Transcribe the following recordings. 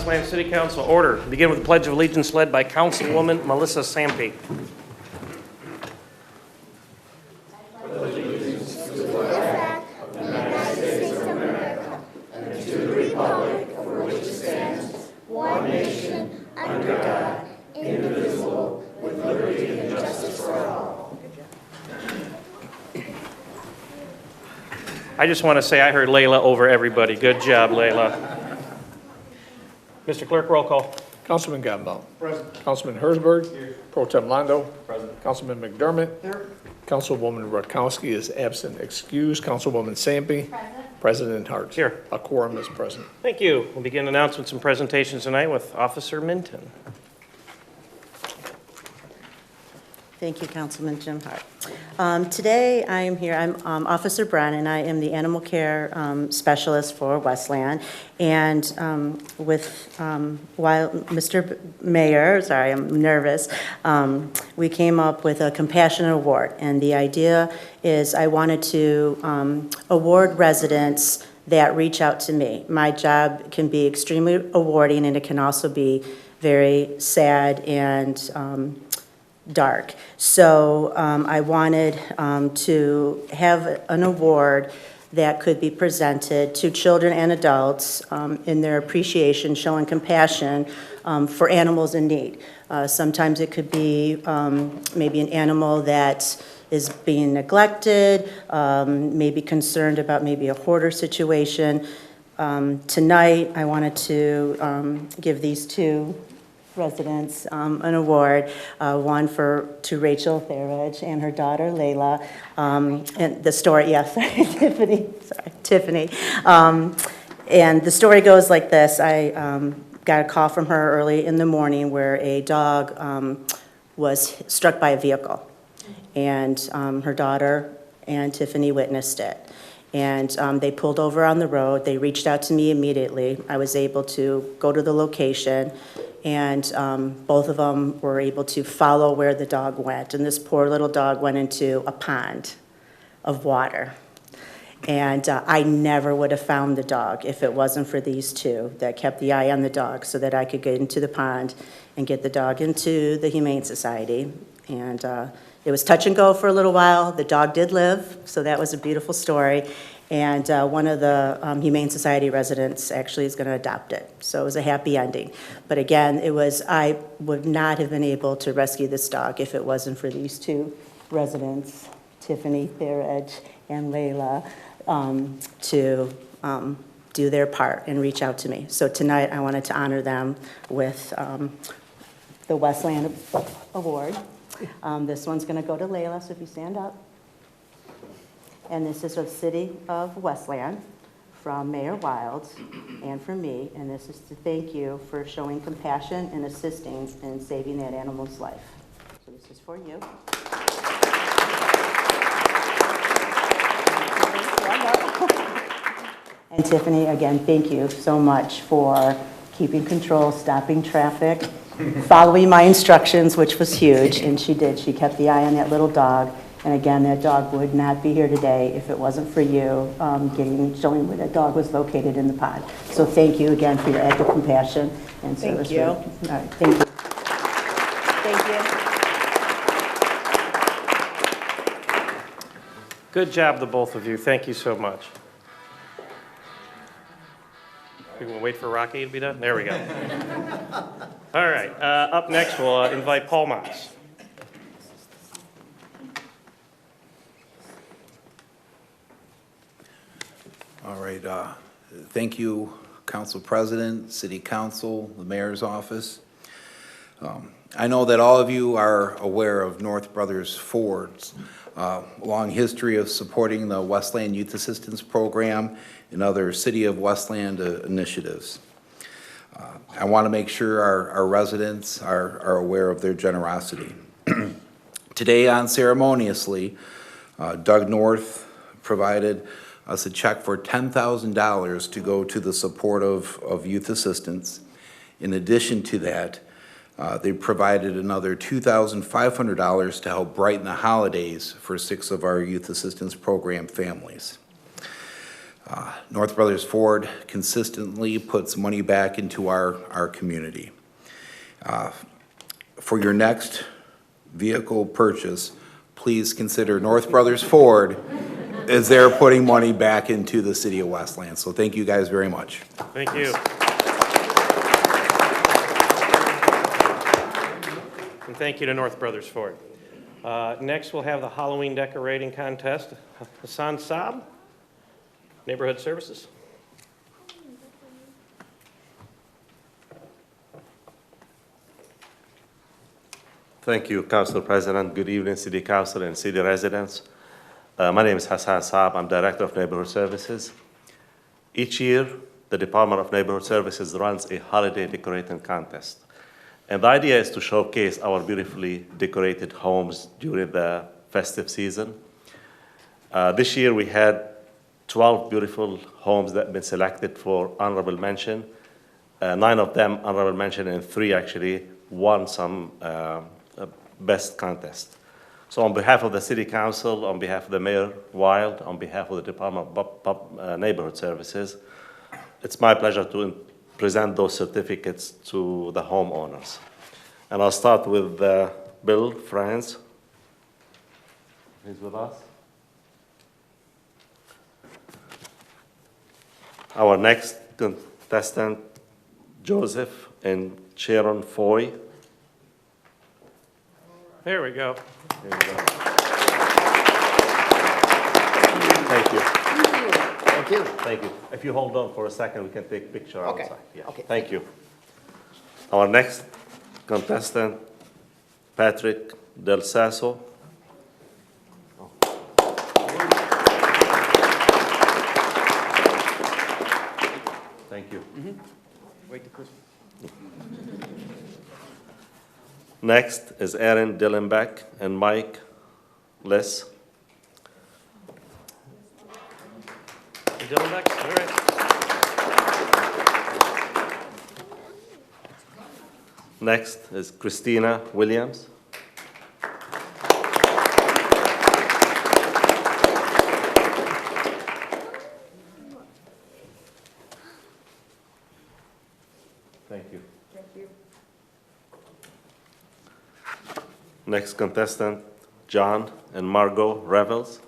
Westland City Council order. Begin with the Pledge of Allegiance led by Councilwoman Melissa Sampe. I just want to say I heard Layla over everybody. Good job, Layla. Mr. Clerk, roll call. Councilman Gamble. Present. Councilman Herzberg. Here. Pro Tem Londo. Present. Councilman McDermott. Here. Councilwoman Rutkowski is absent. Excused. Councilwoman Sampe. Present. President Hart. Here. A quorum is present. Thank you. We'll begin announcements and presentations tonight with Officer Minton. Thank you, Councilman Jim Hart. Today I am here, I'm Officer Brown, and I am the animal care specialist for Westland. And while Mr. Mayor, sorry, I'm nervous, we came up with a compassion award. And the idea is I wanted to award residents that reach out to me. My job can be extremely awarding, and it can also be very sad and dark. So I wanted to have an award that could be presented to children and adults in their appreciation, showing compassion for animals in need. Sometimes it could be maybe an animal that is being neglected, maybe concerned about maybe a hoarder situation. Tonight I wanted to give these two residents an award, one to Rachel Therridge and her daughter Layla, and the story, yes, Tiffany. And the story goes like this. I got a call from her early in the morning where a dog was struck by a vehicle, and her daughter and Tiffany witnessed it. And they pulled over on the road. They reached out to me immediately. I was able to go to the location, and both of them were able to follow where the dog went. And this poor little dog went into a pond of water. And I never would have found the dog if it wasn't for these two that kept the eye on the dog so that I could get into the pond and get the dog into the Humane Society. And it was touch and go for a little while. The dog did live, so that was a beautiful story. And one of the Humane Society residents actually is going to adopt it. So it was a happy ending. But again, I would not have been able to rescue this dog if it wasn't for these two residents, Tiffany Therridge and Layla, to do their part and reach out to me. So tonight I wanted to honor them with the Westland Award. This one's going to go to Layla, so if you stand up. And this is the City of Westland from Mayor Wilds and from me. And this is to thank you for showing compassion and assisting in saving that animal's life. So this is for you. And Tiffany, again, thank you so much for keeping control, stopping traffic, following my instructions, which was huge. And she did. She kept the eye on that little dog. And again, that dog would not be here today if it wasn't for you showing where that dog was located in the pond. So thank you again for your act of compassion and service. Thank you. All right, thank you. Thank you. Good job, the both of you. Thank you so much. We will wait for Rocky to be done. There we go. All right. Up next, we'll invite Paul Moss. All right, thank you, Council President, City Council, the Mayor's Office. I know that all of you are aware of North Brothers Ford's long history of supporting the Westland Youth Assistance Program and other City of Westland initiatives. I want to make sure our residents are aware of their generosity. Today, unceremoniously, Doug North provided us a check for $10,000 to go to the support of youth assistance. In addition to that, they provided another $2,500 to help brighten the holidays for 6 of our youth assistance program families. North Brothers Ford consistently puts money back into our community. For your next vehicle purchase, please consider North Brothers Ford as they're putting money back into the city of Westland. So thank you guys very much. Thank you. And thank you to North Brothers Ford. Next, we'll have the Halloween decorating contest. Hassan Saab, Neighborhood Services. Thank you, Council President. Good evening, City Council and city residents. My name is Hassan Saab. I'm Director of Neighborhood Services. Each year, the Department of Neighborhood Services runs a holiday decorating contest. And the idea is to showcase our beautifully decorated homes during the festive season. This year, we had 12 beautiful homes that have been selected for honorable mention. 9 of them honorable mention, and 3 actually won some best contest. So on behalf of the City Council, on behalf of the Mayor Wild, on behalf of the Department of Neighborhood Services, it's my pleasure to present those certificates to the homeowners. And I'll start with Bill France. He's with us. Our next contestant, Joseph and Sharon Foy. There we go. There you go. Thank you. Thank you. Thank you. If you hold on for a second, we can take a picture Okay. outside. Yeah. Okay. Thank you. Our next contestant, Patrick Del Sasso. Thank you. Wait to Christmas. Next is Aaron Dillenbeck and Mike Liss. Dylan Beck, all right. Next is Christina Williams. Thank you. Thank you. Next contestant, John and Margot Revels.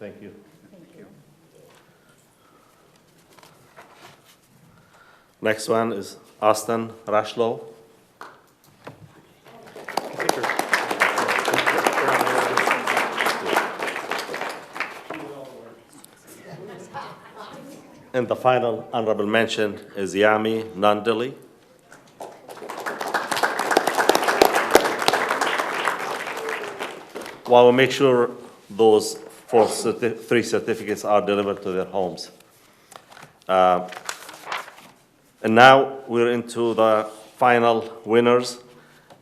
Thank you. Thank you. Next one is Austin Rashlow. And the final honorable mention is Yami Nandali. While we make sure those 3 certificates are delivered to their homes. And now we're into the final winners,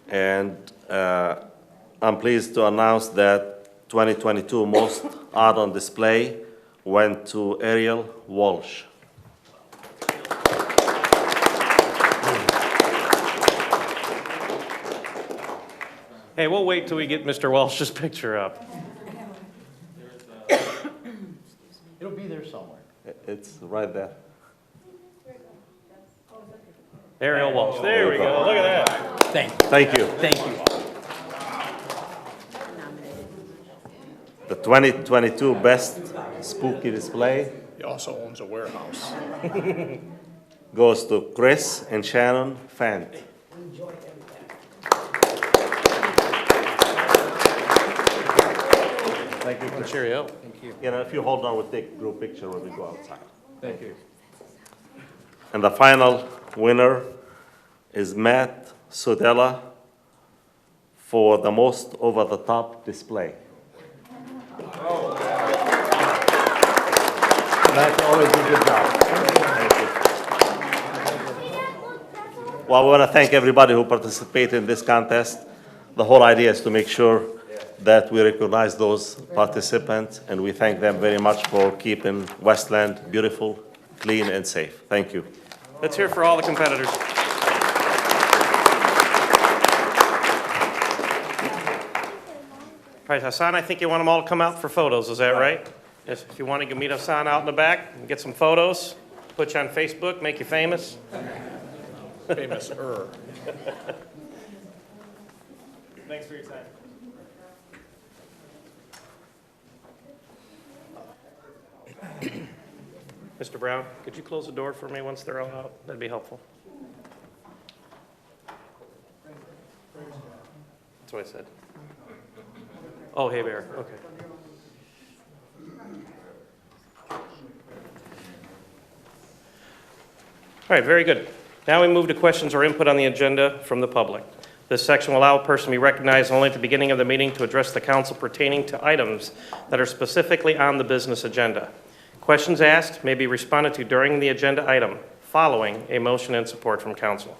and I'm pleased to announce that 2022 Most Art on Display went to Ariel Walsh. Hey, we'll wait till we get Mr. Welsh's picture up. It'll be there somewhere. It's right there. Ariel Walsh, there we go, look at that. Thank you. Thank you. The 2022 Best Spooky Display He also owns a warehouse. goes to Chris and Shannon Fant. Thank you, Chris. Cheerio. You know, if you hold on, we'll take a group picture when we go outside. Thank you. And the final winner is Matt Sodella for the most over-the-top display. Matt always did a good job. Thank you. Well, I want to thank everybody who participated in this contest. The whole idea is to make sure that we recognize those participants, and we thank them very much for keeping Westland beautiful, clean, and safe. Thank you. Let's hear for all the competitors. right, Hassan, I think you want them all to come out for photos, is that right? Yes, if you want to meet Hassan out in the back and get some photos, put you on Facebook, make you famous. Famous-er. Thanks for your time. Mr. Brown, could you close the door for me once they're all out? That'd be helpful. That's what I said. Oh, hey, Bear, okay. All right, very good. Now we move to questions or input on the agenda from the public. This section will allow a person to be recognized only at the beginning of the meeting to address the council pertaining to items that are specifically on the business agenda. Questions asked may be responded to during the agenda item following a motion and support from council.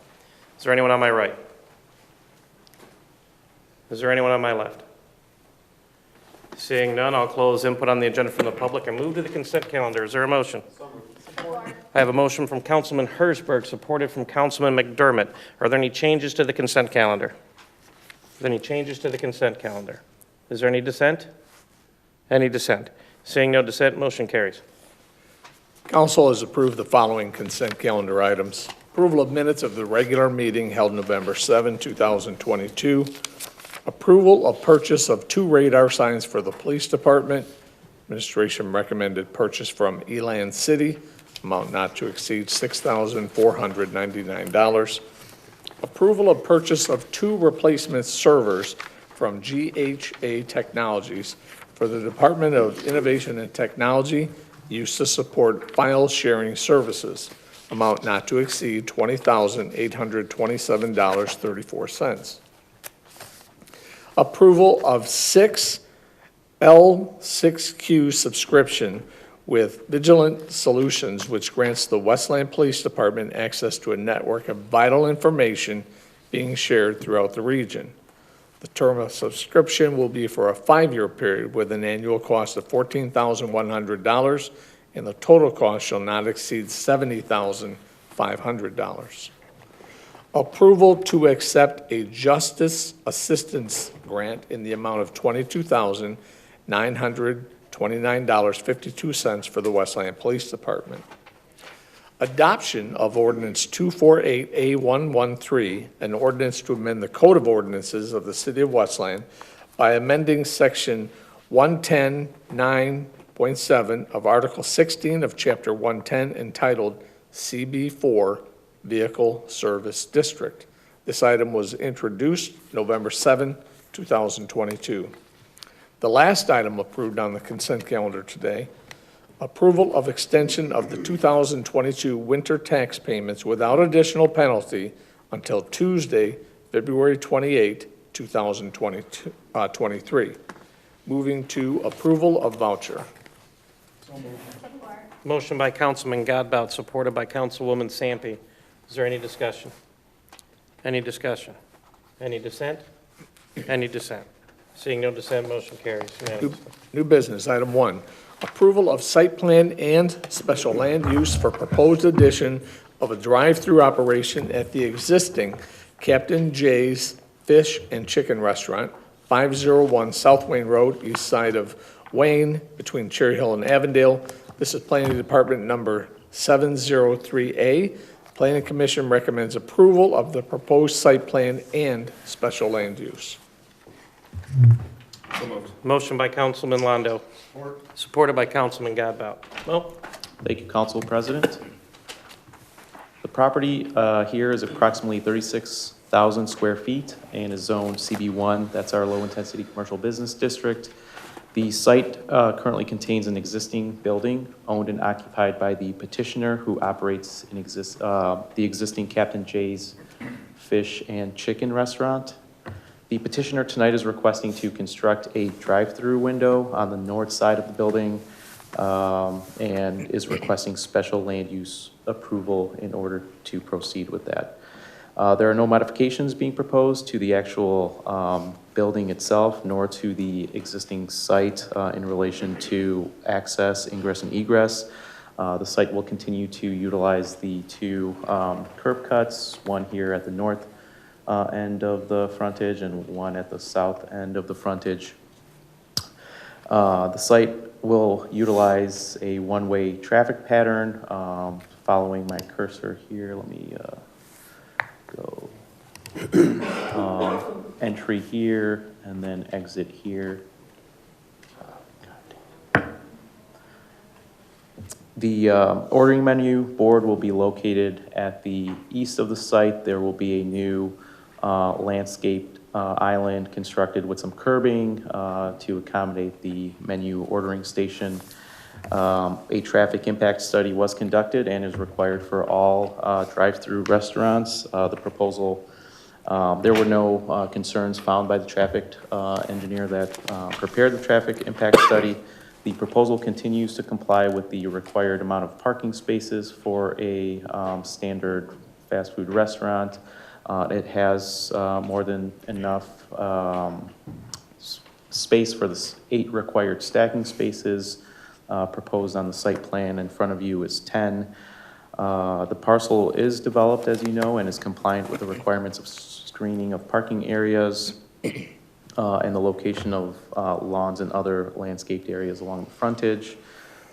Is there anyone on my right? Is there anyone on my left? Seeing none, I'll close input on the agenda from the public and move to the consent calendar. Is there a motion? I have a motion from Councilman Hersberg, supported from Councilman McDermott. Are there any changes to the consent calendar? Are there any changes to the consent calendar? Is there any dissent? Any dissent? Seeing no dissent, motion carries. Council has approved the following consent calendar items. Approval of minutes of the regular meeting held November 7, 2022. Approval of purchase of 2 radar signs for the police department. Administration recommended purchase from Eland City, amount not to exceed $6,499. Approval of purchase of 2 replacement servers from GHA Technologies for the Department of Innovation and Technology, used to support file sharing services, amount not to exceed $20,827.34. Approval of 6 L6Q subscription with Vigilant Solutions, which grants the Westland Police Department access to a network of vital information being shared throughout the region. The term of subscription will be for a 5-year period with an annual cost of $14,100, and the total cost shall not exceed $70,500. Approval to accept a justice assistance grant in the amount of $22,929.52 for the Westland Police Department. Adoption of Ordinance 248A113, an ordinance to amend the Code of Ordinances of the City of Westland by amending Section 110.9.7 of Article 16 of Chapter 110 entitled CB4 Vehicle Service District. This item was introduced November 7, 2022. The last item approved on the consent calendar today, approval of extension of the 2022 winter tax payments without additional penalty until Tuesday, February 28, 2023. Moving to approval of voucher. Motion by Councilman Godbout, supported by Councilwoman Sampe. Is there any discussion? Any discussion? Any dissent? Any dissent? Seeing no dissent, motion carries unanimously. New business, item 1, approval of site plan and special land use for proposed addition of a drive-through operation at the existing Captain Jay's Fish and Chicken Restaurant, 501 South Wayne Road, east side of Wayne, between Cherry Hill and Avondale. This is Planning Department number 703A. Planning Commission recommends approval of the proposed site plan and special land use. Motion by Councilman Londo. Supported by Councilman Godbout. Mo? Thank you, Council President. The property here is approximately 36,000 square feet and is zoned CB1. That's our low-intensity commercial business district. The site currently contains an existing building owned and occupied by the petitioner, who operates the existing Captain Jay's Fish and Chicken Restaurant. The petitioner tonight is requesting to construct a drive-through window on the north side of the building and is requesting special land use approval in order to proceed with that. There are no modifications being proposed to the actual building itself, nor to the existing site in relation to access, ingress, and egress. The site will continue to utilize the 2 curb cuts, one here at the north end of the frontage and one at the south end of the frontage. The site will utilize a one-way traffic pattern. Following my cursor here, let me go entry here and then exit here. The ordering menu board will be located at the east of the site. There will be a new landscaped island constructed with some curbing to accommodate the menu ordering station. A traffic impact study was conducted and is required for all drive-through restaurants. The proposal, there were no concerns found by the traffic engineer that prepared the traffic impact study. The proposal continues to comply with the required amount of parking spaces for a standard fast food restaurant. It has more than enough space for the 8 required stacking spaces proposed on the site plan. In front of you is 10. The parcel is developed, as you know, and is compliant with the requirements of screening of parking areas and the location of lawns and other landscaped areas along the frontage.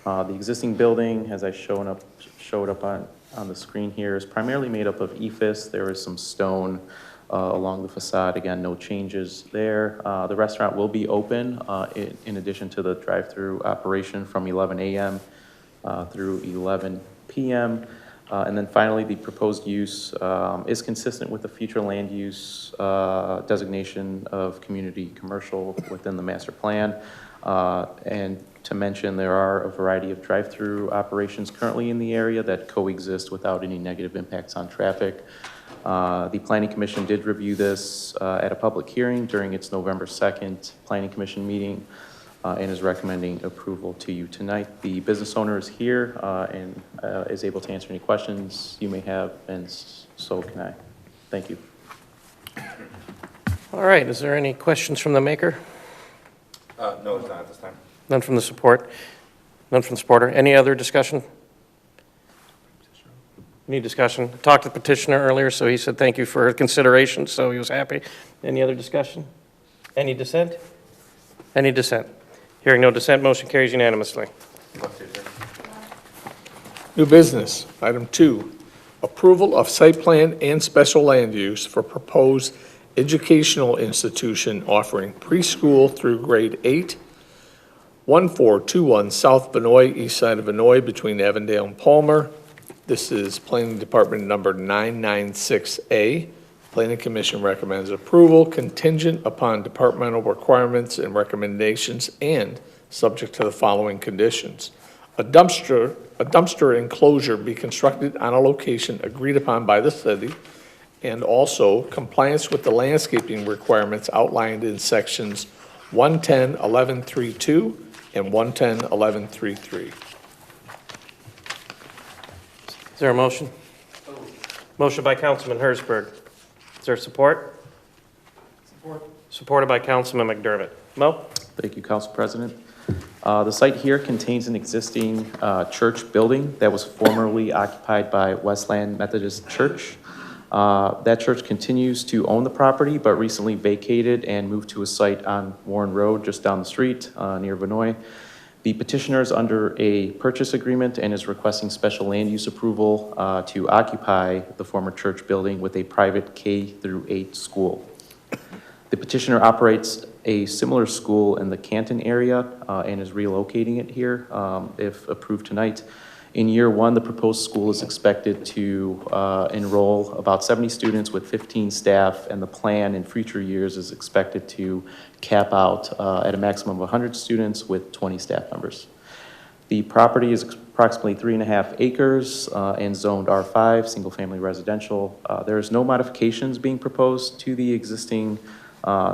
The existing building, as I showed up on the screen here, is primarily made up of EFIS. There is some stone along the facade. Again, no changes there. The restaurant will be open in addition to the drive-through operation from 11 a.m. Through 11 p.m. And then finally, the proposed use is consistent with the future land use designation of community commercial within the master plan. And to mention, there are a variety of drive-through operations currently in the area that coexist without any negative impacts on traffic. The Planning Commission did review this at a public hearing during its November 2nd Planning Commission meeting and is recommending approval to you tonight. The business owner is here and is able to answer any questions you may have, and so can I. Thank you. All right, is there any questions from the maker? No, it's not at this time. None from the support? None from the supporter? Any other discussion? Any discussion? Talked to the petitioner earlier, so he said thank you for consideration, so he was happy. Any other discussion? Any dissent? Any dissent? Hearing no dissent, motion carries unanimously. New business, item 2, approval of site plan and special land use for proposed educational institution offering preschool through grade 8, 1421 South Vinoy, east side of Vinoy, between Avondale and Palmer. This is Planning Department number 996A. Planning Commission recommends approval contingent upon departmental requirements and recommendations and subject to the following conditions. A dumpster enclosure be constructed on a location agreed upon by the city, and also compliance with the landscaping requirements outlined in sections 110.11.32 and 110.11.33. Is there a motion? Motion by Councilman Hersberg. Is there support? Support. Supported by Councilman McDermott. Mo? Thank you, Council President. The site here contains an existing church building that was formerly occupied by Westland Methodist Church. That church continues to own the property, but recently vacated and moved to a site on Warren Road, just down the street near Vinoy. The petitioner is under a purchase agreement and is requesting special land use approval to occupy the former church building with a private K-8 school. The petitioner operates a similar school in the Canton area and is relocating it here if approved tonight. In year 1, the proposed school is expected to enroll about 70 students with 15 staff, and the plan in future years is expected to cap out at a maximum of 100 students with 20 staff members. The property is approximately 3.5 acres and zoned R5, single-family residential. There is no modifications being proposed to the existing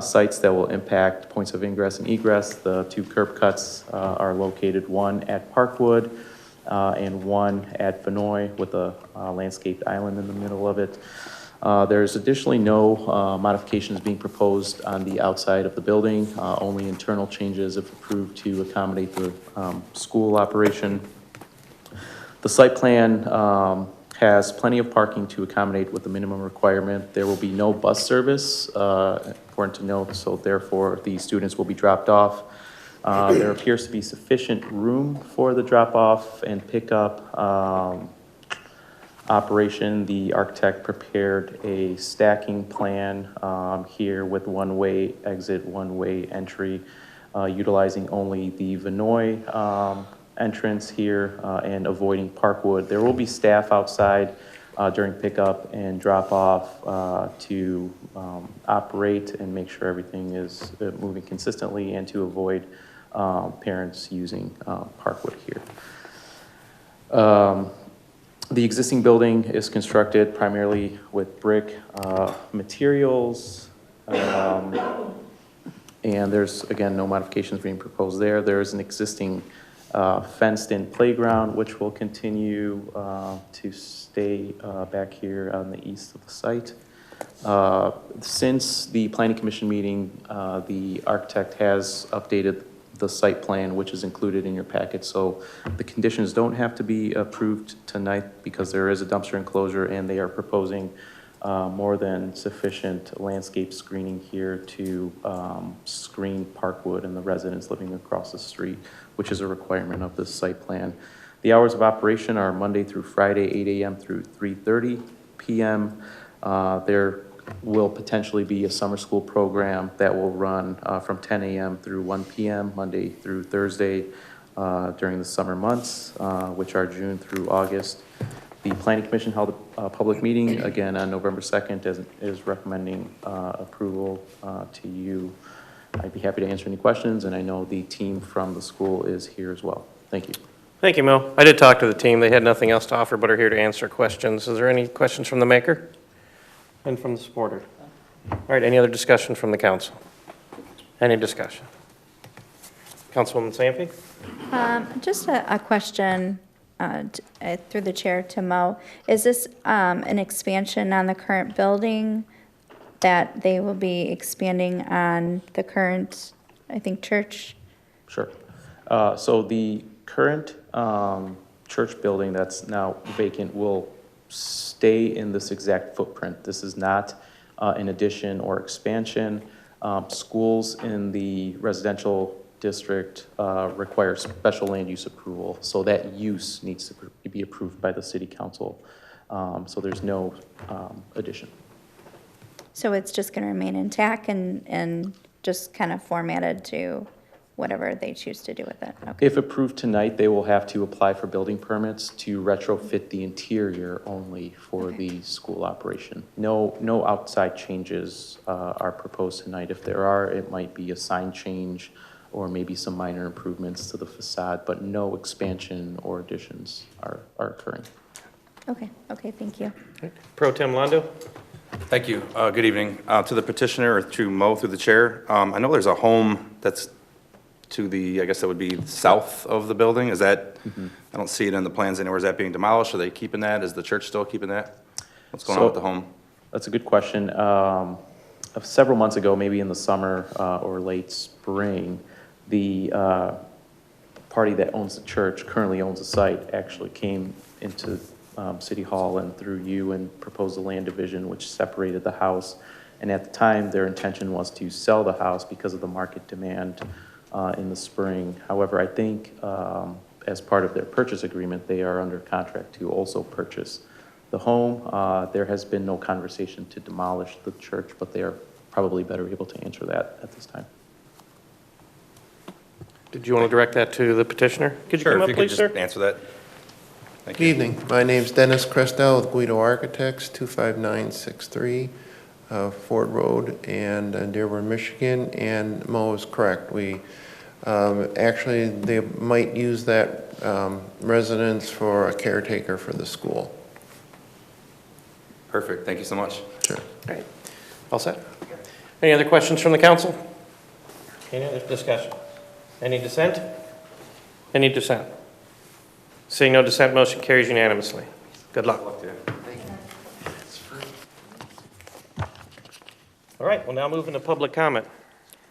sites that will impact points of ingress and egress. The 2 curb cuts are located, one at Parkwood and one at Vinoy with a landscaped island in the middle of it. There's additionally no modifications being proposed on the outside of the building, only internal changes if approved to accommodate the school operation. The site plan has plenty of parking to accommodate with the minimum requirement. There will be no bus service, important to note, so therefore the students will be dropped off There appears to be sufficient room for the drop-off and pickup operation. The architect prepared a stacking plan here with one-way exit, one-way entry, utilizing only the Vinoy entrance here and avoiding Parkwood. There will be staff outside during pickup and drop-off to operate and make sure everything is moving consistently and to avoid parents using Parkwood here. The existing building is constructed primarily with brick materials, and there's, again, no modifications being proposed there. There is an existing fenced-in playground, which will continue to stay back here on the east of the site. Since the Planning Commission meeting, the architect has updated the site plan, which is included in your packet. So the conditions don't have to be approved tonight because there is a dumpster enclosure, and they are proposing more than sufficient landscape screening here to screen Parkwood and the residents living across the street, which is a requirement of this site plan. The hours of operation are Monday through Friday, 8 a.m. through 3:30 p.m. There will potentially be a summer school program that will run from 10 a.m. through 1 p.m. Monday through Thursday during the summer months, which are June through August. The Planning Commission held a public meeting again on November 2nd, as is recommending approval to you. I'd be happy to answer any questions, and I know the team from the school is here as well. Thank you. Thank you, Mo. I did talk to the team. They had nothing else to offer, but are here to answer questions. Is there any questions from the maker and from the supporter? All right, any other discussion from the council? Any discussion? Councilwoman Sampe? Just a question through the chair to Mo. Is this an expansion on the current building, that they will be expanding on the current, I think, church? Sure. So the current church building that's now vacant will stay in this exact footprint. This is not an addition or expansion. Schools in the residential district require special land use approval, so that use needs to be approved by the city council. So there's no addition. So it's just going to remain intact and just kind of formatted to whatever they choose to do with it? Okay. If approved tonight, they will have to apply for building permits to retrofit the interior only for the school operation. No outside changes are proposed tonight. If there are, it might be a sign change or maybe some minor improvements to the facade, but no expansion or additions are occurring. Okay, thank you. Pro Tem Londo? Thank you. Good evening. To the petitioner, or to Mo through the chair, I know there's a home that's to the, I guess that would be south of the building. Is that, I don't see it in the plans anywhere. Is that being demolished? Are they keeping that? Is the church still keeping that? What's going on with the home? That's a good question. Several months ago, maybe in the summer or late spring, the party that owns the church, currently owns the site, actually came into City Hall and through you and proposed a land division which separated the house. And at the time, their intention was to sell the house because of the market demand in the spring. However, I think as part of their purchase agreement, they are under contract to also purchase the home. There has been no conversation to demolish the church, but they are probably better able to answer that at this time. Did you want to direct that to the petitioner? Could you Sure, come if up, you could please, just sir? answer that. Thank Good you. evening. My name's Dennis Crestel with Guido Architects, 25963 Ford Road and Dearborn, Michigan. And Mo is correct. We actually, they might use that residence for a caretaker for the school. Perfect. Thank you so much. Sure. All right, all set? Any other questions from the council? Any other discussion? Any dissent? Any dissent? Seeing no dissent, motion carries unanimously. Good luck. All right, we'll now move into public comment.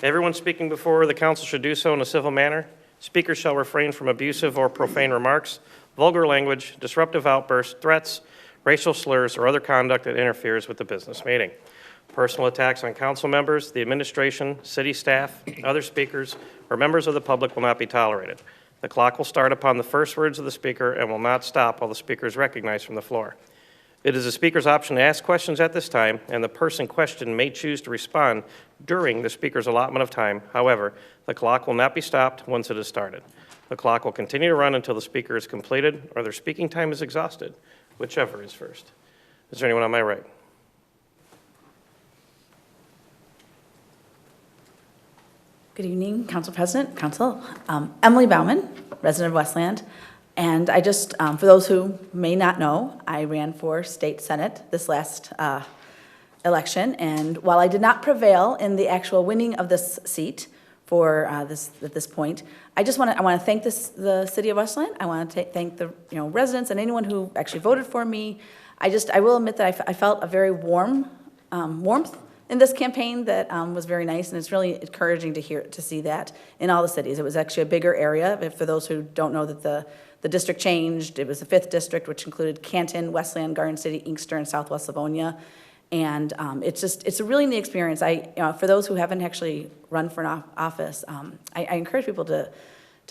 Everyone speaking before the council should do so in a civil manner. Speakers shall refrain from abusive or profane remarks, vulgar language, disruptive outbursts, threats, racial slurs, or other conduct that interferes with the business meeting. Personal attacks on council members, the administration, city staff, other speakers, or members of the public will not be tolerated. The clock will start upon the first words of the speaker and will not stop while the speaker is recognized from the floor. It is the speaker's option to ask questions at this time, and the person questioned may choose to respond during the speaker's allotment of time. However, the clock will not be stopped once it is started. The clock will continue to run until the speaker is completed or their speaking time is exhausted, whichever is first. Is there anyone on my right? Good evening, Council President, Council. Emily Bauman, resident of Westland. And I just, for those who may not know, I ran for state senate this last election. And while I did not prevail in the actual winning of this seat for at this point, I want to thank the city of Westland. I want to thank the residents and anyone who actually voted for me. I will admit that I felt a very warmth in this campaign that was very nice, and it's really encouraging to see that in all the cities. It was actually a bigger area. For those who don't know that the district changed, it was the 5th district, which included Canton, Westland, Garden City, Inkster, and Southwest Livonia. And it's a really neat experience. For those who haven't actually run for an office, I encourage people to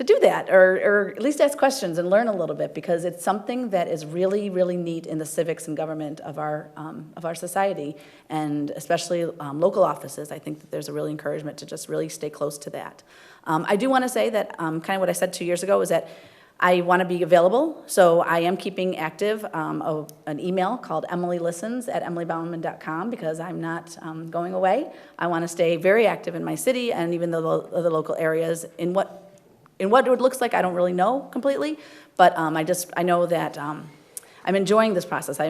do that, or at least ask questions and learn a little bit, because it's something that is really, really neat in the civics and government of our society, and especially local offices. I think that there's a real encouragement to just really stay close to that. I do want to say that kind of what I said 2 years ago is that I want to be available, so I am keeping active an email called emilylistens@emilybauman.com, because I'm not going away. I want to stay very active in my city and even the local areas in what it looks like. I don't really know completely, but I know that I'm enjoying this process. I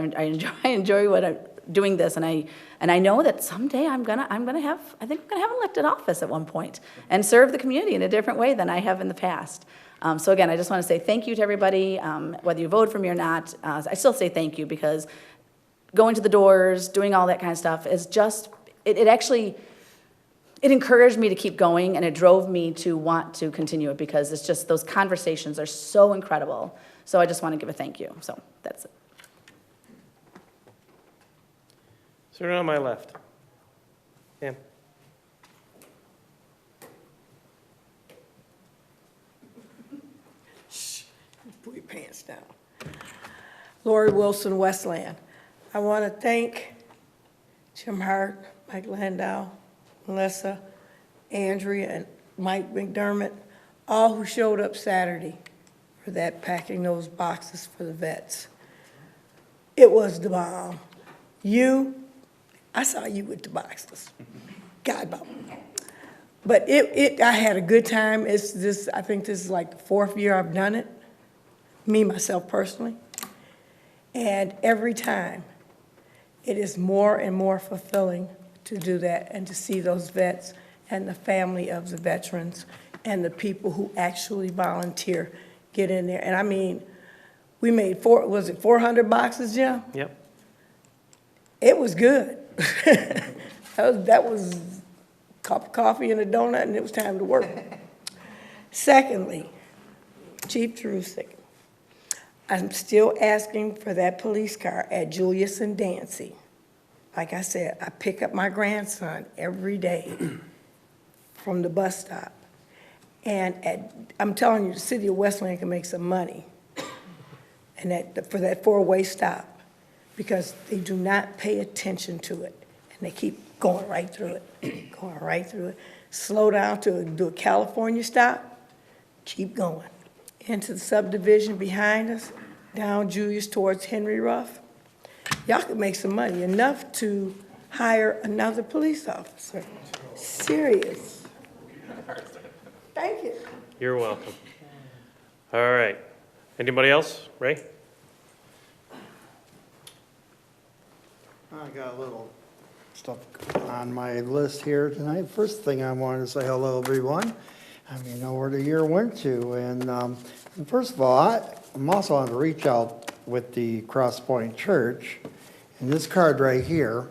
enjoy doing this, and I know that someday I think I'm gonna have an elected office at one point and serve the community in a different way than I have in the past. So again, I just want to say thank you to everybody, whether you voted for me or not. I still say thank you, because going to the doors, doing all that kind of stuff is just, it encouraged me to keep going, and it drove me to want to continue it, because it's just, those conversations are so incredible. So I just want to give a thank you. So that's it. Sir, on my left. Dan. Pull your pants down. Lori Wilson, Westland. I want to thank Jim Hart, Mike Landau, Melissa, Andrea, and Mike McDermott, all who showed up Saturday for that, packing those boxes for the vets. It was the bomb. I saw you with the boxes. God bomb. But I had a good time. I think this is like the 4th year I've done it. Me, myself, personally. And every time, it is more and more fulfilling to do that and to see those vets and the family of the veterans and the people who actually volunteer get in there. And I mean, we made 400 boxes, Jim? Yep. It was good. that was a cup of coffee and a donut, and it was time to work. Secondly, Chief Drusik, I'm still asking for that police car at Julius and Dancy. Like I said, I pick up my grandson every day from the bus stop. And I'm telling you, the city of Westland can make some money for that 4-way stop, because they do not pay attention to it. And they keep going right through it, going right through it. Slow down to do a California stop, keep going. Into the subdivision behind us, down Julius towards Henry Ruff. Y'all could make some money, enough to hire another police officer. Serious. Thank you. You're welcome. All right. Anybody else? Ray? I got a little stuff on my list here tonight. First thing I wanted to say hello, everyone. You know where the year went to. And first of all, I'm also on to reach out with the Cross Point Church. And this card right here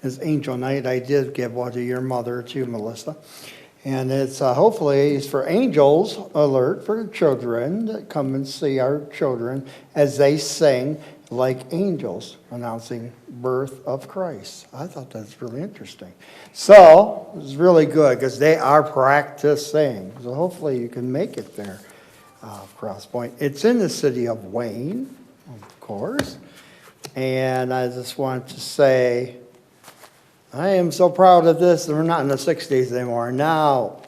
is Angel Night. I did give one to your mother, too, Melissa. And it's hopefully it's for Angels Alert for the children that come and see our children as they sing. like angels announcing birth of Christ. I thought that's really interesting. So it was really good because they are practicing. So hopefully you can make it there, Cross Point. It's in the city of Wayne, of course. And I just want to say, I am so proud of this. We're not in the 60s anymore. Now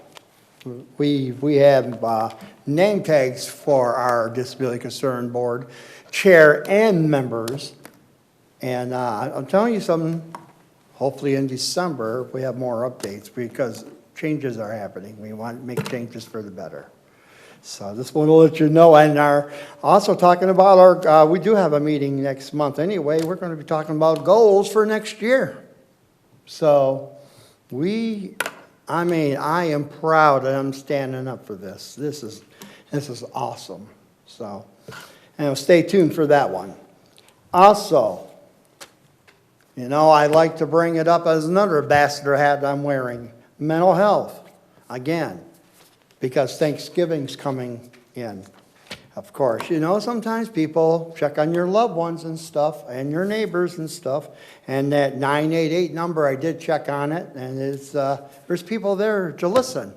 we have name tags for our Disability Concern Board chair and members. And I'm telling you something, hopefully in December, we have more updates because changes are happening. We want to make changes for the better. So just want to let you know. And also talking about we do have a meeting next month anyway. We're going to be talking about goals for next year. So I am proud that I'm standing up for this. This is awesome. So, stay tuned for that one. Also, I like to bring it up as another ambassador hat I'm wearing. Mental health, again, because Thanksgiving's coming in. Of course, sometimes people check on your loved ones and stuff, and your neighbors and stuff, and that 988 number, I did check on it, and it's, there's people there to listen.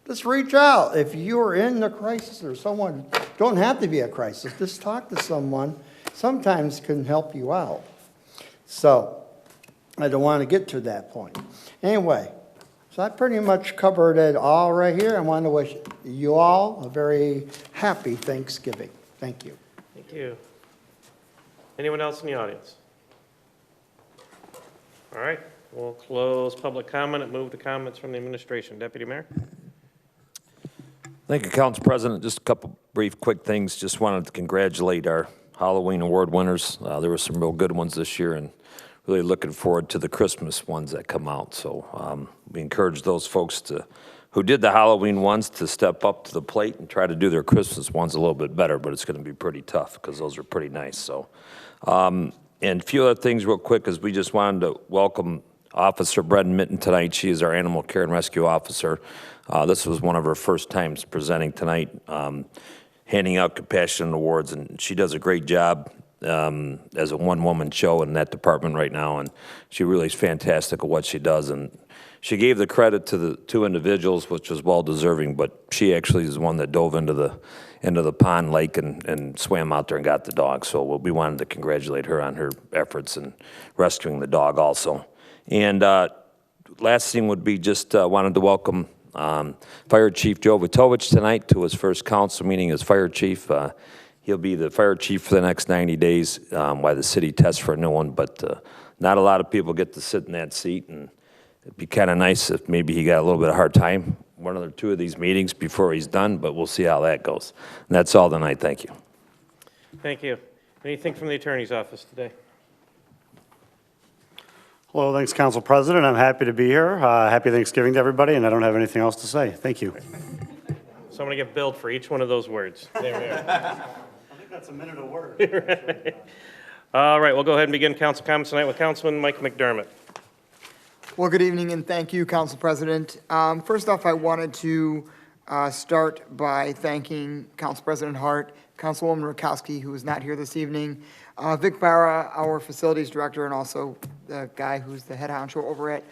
Just reach out. If you're in the crisis or someone, don't have to be a crisis, just talk to someone, sometimes can help you out. So, I don't want to get to that point. Anyway, so I pretty much covered it all right here. I want to wish you all a very happy Thanksgiving. Thank you. Thank you. Anyone else in the audience? All right, we'll close public comment and move to comments from the administration. Deputy Mayor? Thank you, Council President. Just a couple brief, quick things. Just wanted to congratulate our Halloween award winners. There were some real good ones this year, and really looking forward to the Christmas ones that come out. So we encourage those folks who did the Halloween ones to step up to the plate and try to do their Christmas ones a little bit better, but it's going to be pretty tough because those are pretty nice. So, and a few other things real quick is we just wanted to welcome Officer Brendan Mitten tonight. She is our Animal Care and Rescue Officer. This was one of her first times presenting tonight, handing out compassion awards, and she does a great job as a one-woman show in that department right now, and she really is fantastic at what she does. And she gave the credit to the two individuals, which was well-deserving, but she actually is the one that dove into the pond lake and swam out there and got the dog. So we wanted to congratulate her on her efforts in rescuing the dog also. And last thing would be just wanted to welcome Fire Chief Joe Vitovich tonight to his first council meeting as fire chief. He'll be the fire chief for the next 90 days while the city tests for a new one, but not a lot of people get to sit in that seat, and it'd be kind of nice if maybe he got a little bit of hard time one or two of these meetings before he's done, but we'll see how that goes. And that's all tonight. Thank you. Thank you. Anything from the Attorney's Office today? Hello, thanks, Council President. I'm happy to be here. Happy Thanksgiving to everybody, and I don't have anything else to say. Thank you. So I'm going to get billed for each one of those words. There we are. I think that's a minute of work. All right, we'll go ahead and begin council comments tonight with Councilman Mike McDermott. Well, good evening, and thank you, Council President. First off, I wanted to start by thanking Council President Hart, Councilwoman Rakowski, who is not here this evening, Vic Barra, our Facilities Director, and also the guy who's the head honcho over at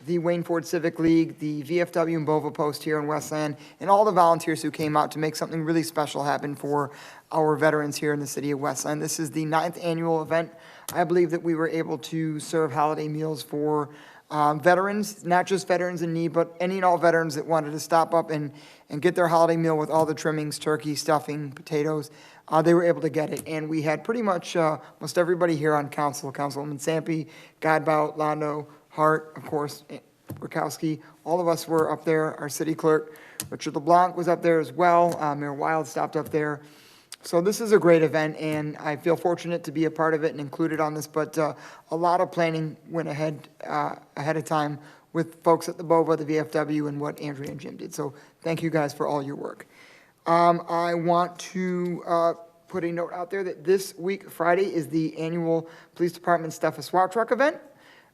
the Wayne Ford Civic League, the VFW and Bova Post here in Westland, and all the volunteers who came out to make something really special happen for our veterans here in the city of Westland. This is the 9th annual event. I believe that we were able to serve holiday meals for veterans, not just veterans in need, but any and all veterans that wanted to stop up and get their holiday meal with all the trimmings, turkey, stuffing, potatoes. They were able to get it. And we had pretty much most everybody here on council, Councilwoman Sampe, Godbout, Londo, Hart, of course, Rakowski. All of us were up there. Our city clerk, Richard LeBlanc, was up there as well. Mayor Wild stopped up there. So this is a great event, and I feel fortunate to be a part of it and included on this, but a lot of planning went ahead of time with folks at the BOVA, the VFW, and what Andrea and Jim did. So thank you guys for all your work. I want to put a note out there that this week, Friday, is the annual Police Department Stuff a SWAT Truck event.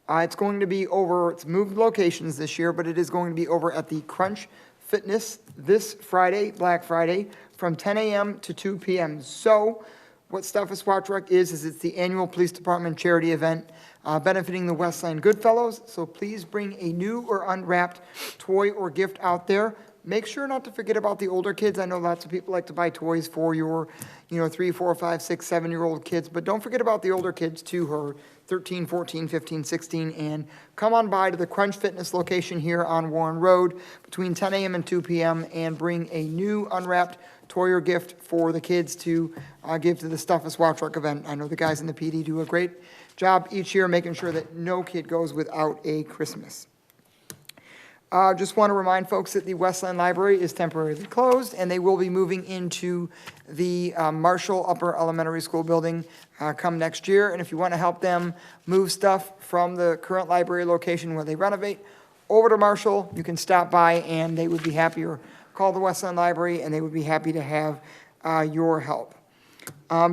It's going to be over, it's moved locations this year, but it is going to be over at the Crunch Fitness this Friday, Black Friday, from 10 a.m. to 2 p.m. So What Stuff a Swatch Rec is it's the annual police department charity event benefiting the Westland Goodfellows. So please bring a new or unwrapped toy or gift out there. Make sure not to forget about the older kids. I know lots of people like to buy toys for your, 3, 4, 5, 6, 7-year-old kids, but don't forget about the older kids too, who are 13, 14, 15, 16, and come on by to the Crunch Fitness location here on Warren Road between 10 a.m. and 2 p.m. and bring a new unwrapped toy or gift for the kids to give to the Stuff a Swatch Rec event. I know the guys in the PD do a great job each year making sure that no kid goes without a Christmas. Just want to remind folks that the Westland Library is temporarily closed, and they will be moving into the Marshall Upper Elementary School building come next year. And if you want to help them move stuff from the current library location where they renovate over to Marshall, you can stop by, and they would be happy, or call the Westland Library, and they would be happy to have your help.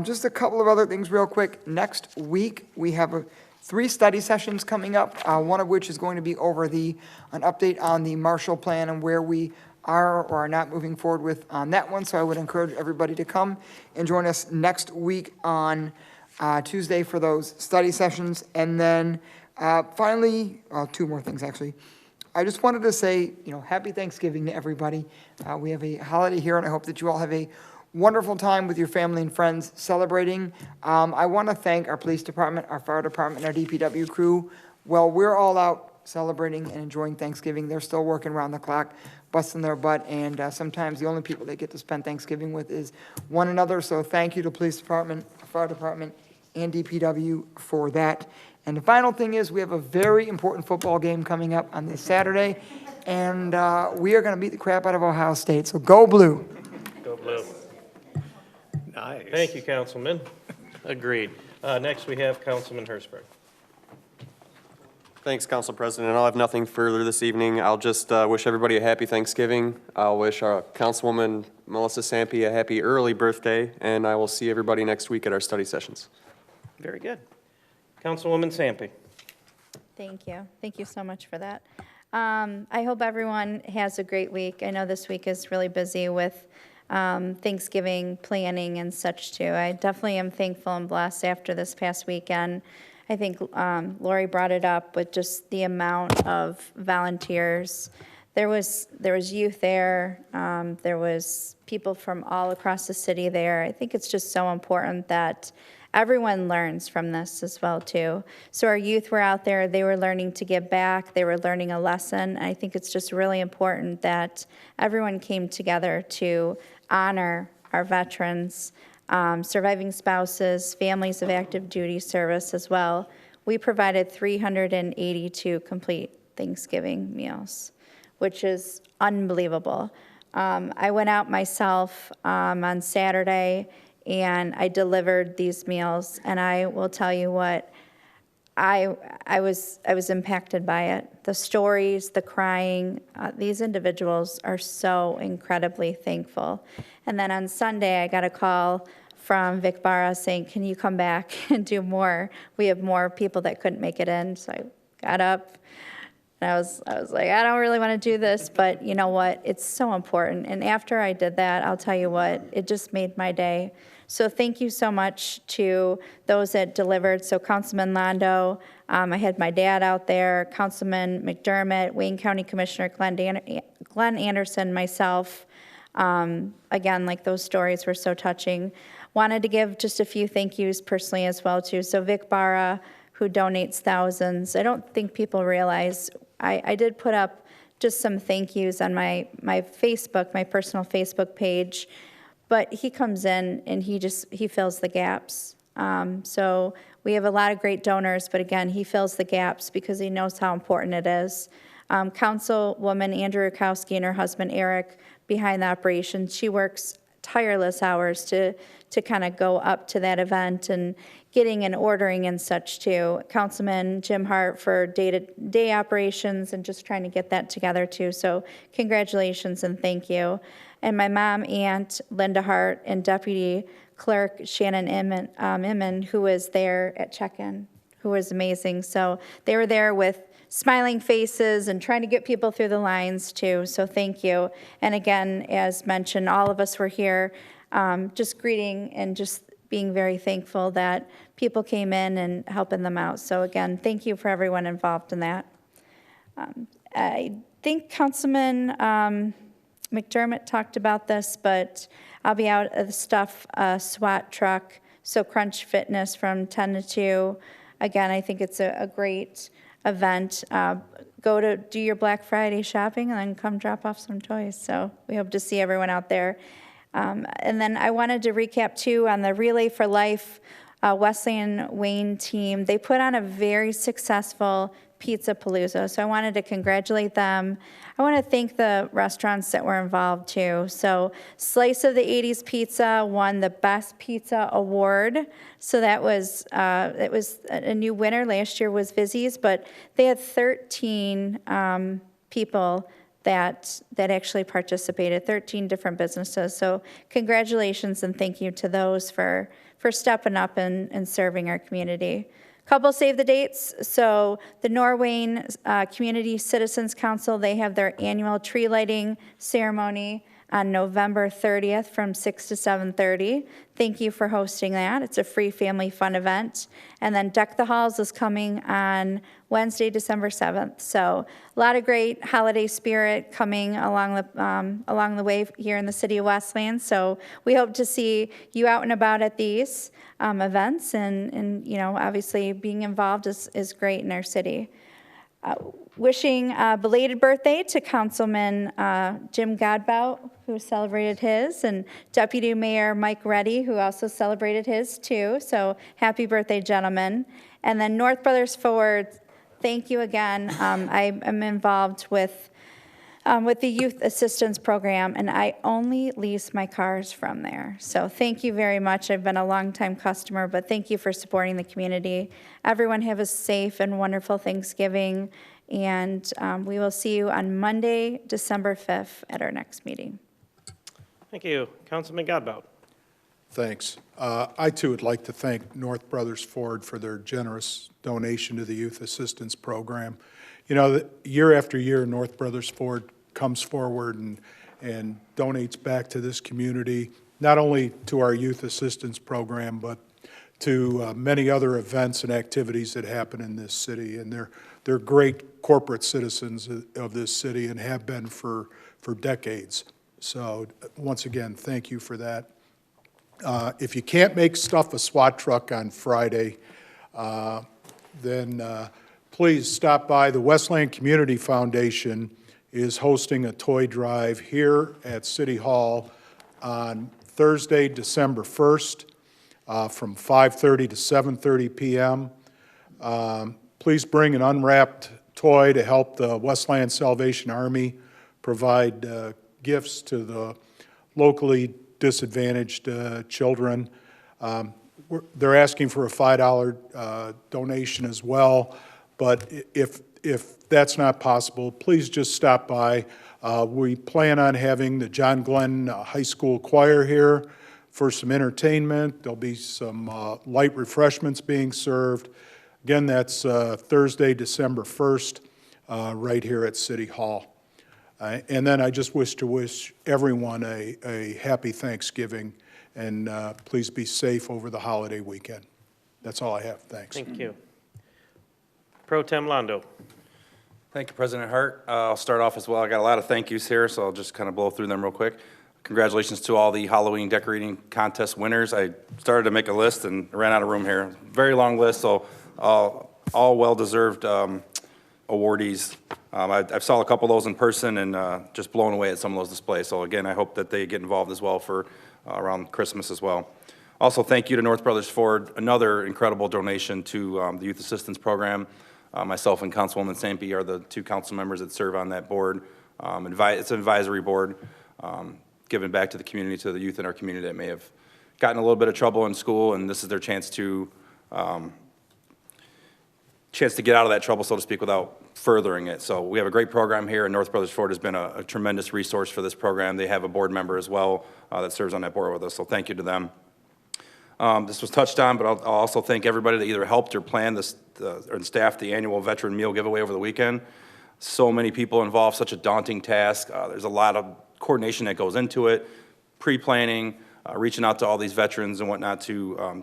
Just a couple of other things real quick. Next week, we have 3 study sessions coming up, one of which is going to be over an update on the Marshall Plan and where we are or are not moving forward with on that one. So I would encourage everybody to come and join us next week on Tuesday for those study sessions. And then finally, 2 more things actually. I just wanted to say, happy Thanksgiving to everybody. We have a holiday here, and I hope that you all have a wonderful time with your family and friends celebrating. I want to thank our police department, our fire department, and our DPW crew. While we're all out celebrating and enjoying Thanksgiving, they're still working around the clock, busting their butt, and sometimes the only people they get to spend Thanksgiving with is one another. So thank you to police department, fire department, and DPW for that. And the final thing is we have a very important football game coming up on this Saturday, and we are going to beat the crap out of Ohio State. So go Blue. Go Blue. Nice. Thank you, Councilman. Agreed. Next, we have Councilman Hertzberg. Thanks, Council President. I'll have nothing further this evening. I'll just wish everybody a happy Thanksgiving. I'll wish our Councilwoman Melissa Sampe a happy early birthday, and I will see everybody next week at our study sessions. Very good. Councilwoman Sampe. Thank you. Thank you so much for that. I hope everyone has a great week. I know this week is really busy with Thanksgiving planning and such too. I definitely am thankful and blessed after this past weekend. I think Lori brought it up with just the amount of volunteers. There was youth there. There was people from all across the city there. I think it's just so important that everyone learns from this as well too. So our youth were out there, they were learning to give back, they were learning a lesson. I think it's just really important that everyone came together to honor our veterans, surviving spouses, families of active duty service as well. We provided 382 complete Thanksgiving meals, which is unbelievable. I went out myself on Saturday and I delivered these meals, and I will tell you what, I was impacted by it. The stories, the crying, these individuals are so incredibly thankful. And then on Sunday, I got a call from Vic Barra saying, can you come back and do more? We have more people that couldn't make it in. So I got up and I was like, I don't really want to do this, but you know what? It's so important. And after I did that, I'll tell you what, it just made my day. So thank you so much to those that delivered. So Councilman Londo, I had my dad out there, Councilman McDermott, Wayne County Commissioner Glenn Anderson, myself. Again, like those stories were so touching. Wanted to give just a few thank yous personally as well too. So Vic Barra, who donates thousands. I don't think people realize, I did put up just some thank yous on my Facebook, my personal Facebook page. But he comes in and he fills the gaps. So we have a lot of great donors, but again, he fills the gaps because he knows how important it is. Councilwoman Andrew Rakowski and her husband Eric behind the operation, she works tireless hours to kind of go up to that event and getting and ordering and such too. Councilman Jim Hart for day-to-day operations and just trying to get that together too. So congratulations and thank you. And my mom, Aunt Linda Hart, and Deputy Clerk Shannon Inman, who was there at check-in, who was amazing. So they were there with smiling faces and trying to get people through the lines too. So thank you. And again, as mentioned, all of us were here just greeting and just being very thankful that people came in and helping them out. So again, thank you for everyone involved in that. I think Councilman McDermott talked about this, but I'll be out at the Stuff SWAT truck, so Crunch Fitness from 10 to 2. Again, I think it's a great event. Go to do your Black Friday shopping and then come drop off some toys. So we hope to see everyone out there. And then I wanted to recap too on the Relay for Life Westland Wayne team. They put on a very successful Pizza Palooza, so I wanted to congratulate them. I want to thank the restaurants that were involved too. So Slice of the 80s Pizza won the Best Pizza Award. So that was it was a new winner. Last year was Vizzy's, but they had 13 people that actually participated, 13 different businesses. So congratulations and thank you to those for stepping up and serving our community. Couple save the dates. So the Norwayne Community Citizens Council, they have their annual tree lighting ceremony on November 30th from 6 to 7:30. Thank you for hosting that. It's a free family fun event. And then Deck the Halls is coming on Wednesday, December 7th. So a lot of great holiday spirit coming along the way here in the city of Westland. So we hope to see you out and about at these events, and you know, obviously being involved is great in our city. Wishing a belated birthday to Councilman Jim Godbout, who celebrated his, and Deputy Mayor Mike Reddy, who also celebrated his too. So happy birthday, gentlemen. And then North Brothers Forward, thank you again. I am involved with the Youth Assistance Program, and I only lease my cars from there. So thank you very much. I've been a longtime customer, but thank you for supporting the community. Everyone have a safe and wonderful Thanksgiving, and we will see you on Monday, December 5th at our next meeting. Thank you. Councilman Godbout. Thanks. I too would like to thank North Brothers Ford for their generous donation to the Youth Assistance Program. You know, year after year, North Brothers Ford comes forward and donates back to this community, not only to our Youth Assistance Program, but to many other events and activities that happen in this city. And they're great corporate citizens of this city and have been for decades. So once again, thank you for that. If you can't make Stuff a SWAT truck on Friday, then please stop by. The Westland Community Foundation is hosting a toy drive here at City Hall on Thursday, December 1st, from 5:30 to 7:30 p.m. Please bring an unwrapped toy to help the Westland Salvation Army provide gifts to the locally disadvantaged children. They're asking for a $5 donation as well, but if that's not possible, please just stop by. We plan on having the John Glenn High School Choir here for some entertainment. There'll be some light refreshments being served. Again, that's Thursday, December 1st, right here at City Hall. And then I just wish to wish everyone a happy Thanksgiving, and please be safe over the holiday weekend. That's all I have. Thanks. Thank you. Pro Tem Londo. Thank you, President Hart. I'll start off as well. I got a lot of thank yous here, so I'll just kind of blow through them real quick. Congratulations to all the Halloween decorating contest winners. I started to make a list and ran out of room here. Very long list, so all well-deserved awardees. I've saw a couple of those in person and just blown away at some of those displays. So again, I hope that they get involved as well for around Christmas as well. Also, thank you to North Brothers Ford, another incredible donation to the Youth Assistance Program. Myself and Councilwoman Sampe are the two council members that serve on that board. It's an advisory board, giving back to the community, to the youth in our community that may have gotten a little bit of trouble in school, and this is their chance to get out of that trouble, so to speak, without furthering it. So we have a great program here, and North Brothers Ford has been a tremendous resource for this program. They have a board member as well that serves on that board with us, so thank you to them. This was touched on, but I'll also thank everybody that either helped or planned this, or staffed the annual veteran meal giveaway over the weekend. So many people involved, such a daunting task. There's a lot of coordination that goes into it, pre-planning, reaching out to all these veterans and whatnot to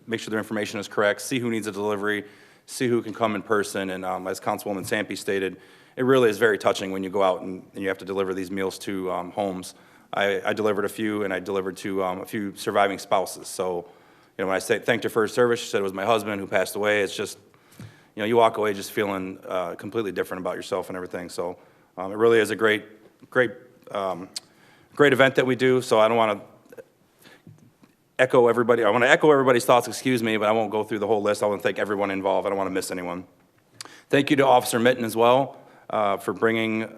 make sure their information is correct, see who needs a delivery, see who can come in person. And as Councilwoman Sampe stated, it really is very touching when you go out and you have to deliver these meals to homes. I delivered a few, and I delivered to a few surviving spouses. So, when I thanked her for her service, she said it was my husband who passed away. It's just, you walk away just feeling completely different about yourself and everything. So it really is a great event that we do. So I don't want to echo everybody. I want to echo everybody's thoughts, excuse me, but I won't go through the whole list. I want to thank everyone involved. I don't want to miss anyone. Thank you to Officer Mitten as well for bringing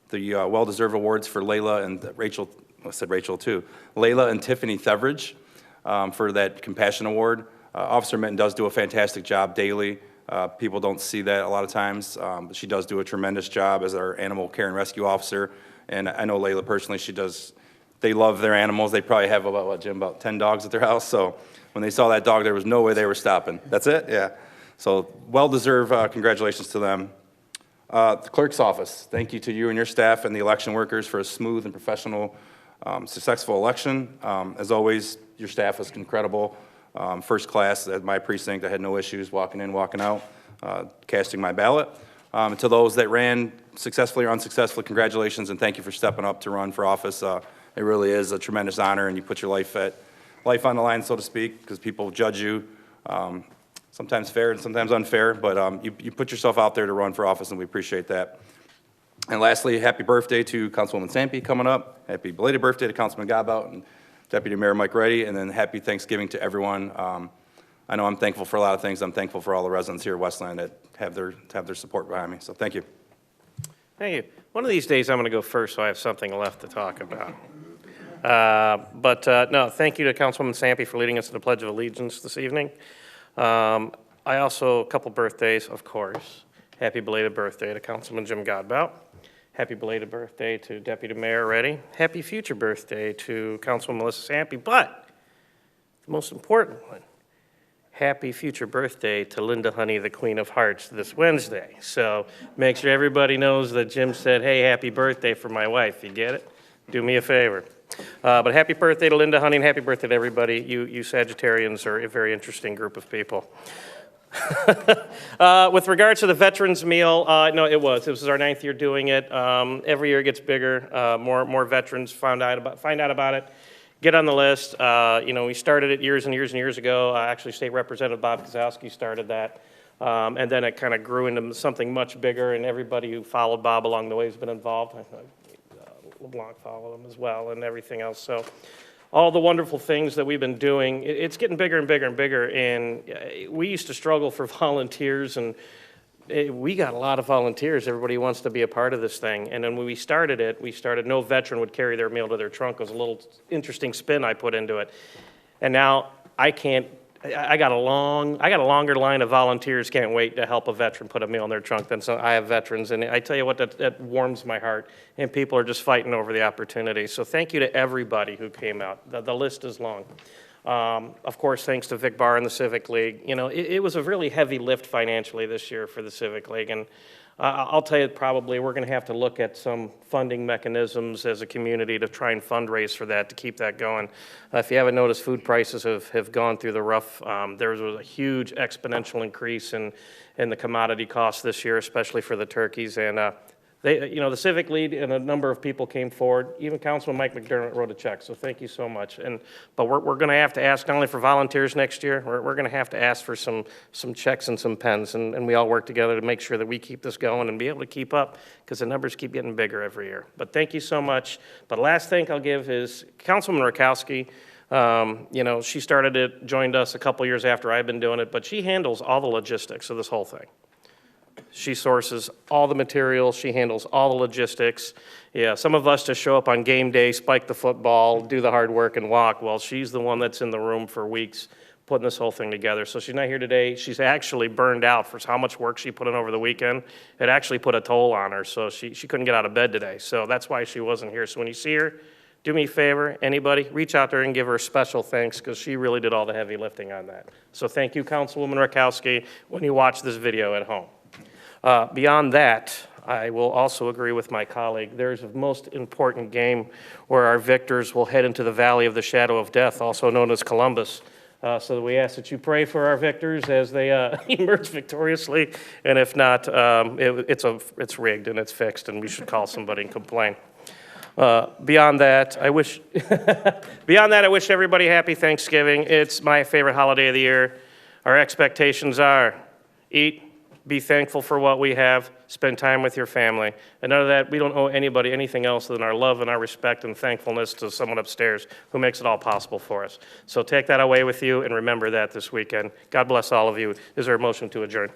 the well-deserved awards for Layla and Rachel, I said Rachel too, Layla and Tiffany Theveridge for that Compassion Award. Officer Mitten does do a fantastic job daily. People don't see that a lot of times, but she does do a tremendous job as our animal care and rescue officer. And I know Layla personally, they love their animals. They probably have about, what, Jim, about 10 dogs at their house. So when they saw that dog, there was no way they were stopping. That's it? Yeah. So well-deserved congratulations to them. The clerk's office, thank you to you and your staff and the election workers for a smooth and professional, successful election. As always, your staff was incredible. First class at my precinct. I had no issues walking in, walking out, casting my ballot. To those that ran successfully or unsuccessfully, congratulations and thank you for stepping up to run for office. It really is a tremendous honor, and you put your life on the line, so to speak, because people judge you, sometimes fair and sometimes unfair, but you put yourself out there to run for office, and we appreciate that. And lastly, happy birthday to Councilwoman Sampe coming up. Happy belated birthday to Councilman Godbout and Deputy Mayor Mike Reddy, and then happy Thanksgiving to everyone. I know I'm thankful for a lot of things. I'm thankful for all the residents here at Westland that have their support behind me. So thank you. Thank you. One of these days I'm going to go first, so I have something left to talk about. No, thank you to Councilwoman Sampe for leading us to the Pledge of Allegiance this evening. I also, a couple birthdays, of course. Happy belated birthday to Councilman Jim Godbout. Happy belated birthday to Deputy Mayor Reddy. Happy future birthday to Councilwoman Melissa Sampe. But the most important one, happy future birthday to Linda Honey, the Queen of Hearts, this Wednesday. So make sure everybody knows that Jim said, hey, happy birthday for my wife. You get it? Do me a favor. But happy birthday to Linda Honey and happy birthday to everybody. You Sagittarians are a very interesting group of people. With regards to the veterans meal, no, this was our 9th year doing it. Every year it gets bigger. More veterans find out about it. Get on the list. We started it years and years and years ago. Actually, State Representative Bob Kozowski started that. And then it kind of grew into something much bigger, and everybody who followed Bob along the way has been involved. LeBlanc followed him as well and everything else. So all the wonderful things that we've been doing, it's getting bigger and bigger and bigger. And we used to struggle for volunteers, and we got a lot of volunteers. Everybody wants to be a part of this thing. And then when we started no veteran would carry their meal to their trunk. It was a little interesting spin I put into it. And now I got a longer line of volunteers can't wait to help a veteran put a meal in their trunk than I have veterans. And I tell you what, that warms my heart. And people are just fighting over the opportunity. So thank you to everybody who came out. The list is long. Of course, thanks to Vic Barr and the Civic League. It was a really heavy lift financially this year for the Civic League. And I'll tell you, probably we're going to have to look at some funding mechanisms as a community to try and fundraise for that, to keep that going. If you haven't noticed, food prices have gone through the rough. There was a huge exponential increase in the commodity costs this year, especially for the turkeys. And the Civic League and a number of people came forward. Even Councilman Mike McDermott wrote a check, so thank you so much. But we're going to have to ask not only for volunteers next year, we're going to have to ask for some checks and some pens, and we all work together to make sure that we keep this going and be able to keep up, because the numbers keep getting bigger every year. But thank you so much. But last thing I'll give is Councilwoman Rakowski. She joined us a couple years after I've been doing it, but she handles all the logistics of this whole thing. She sources all the materials. She handles all the logistics. Yeah, some of us just show up on game day, spike the football, do the hard work, and walk. Well, she's the one that's in the room for weeks putting this whole thing together. So she's not here today. She's actually burned out for how much work she put in over the weekend. It actually put a toll on her, so she couldn't get out of bed today. So that's why she wasn't here. So when you see her, do me a favor, anybody, reach out there and give her a special thanks, because she really did all the heavy lifting on that. So thank you, Councilwoman Rakowski, when you watch this video at home. Beyond that, I will also agree with my colleague. There's a most important game where our victors will head into the valley of the shadow of death, also known as Columbus. So we ask that you pray for our victors as they emerge victoriously. And if not, it's rigged and it's fixed, and we should call somebody and complain. Beyond that, I wish everybody happy Thanksgiving. It's my favorite holiday of the year. Our expectations are eat, be thankful for what we have, spend time with your family. And none of that, we don't owe anybody anything else than our love and our respect and thankfulness to someone upstairs who makes it all possible for us. So take that away with you and remember that this weekend. God bless all of you. Is there a motion to adjourn?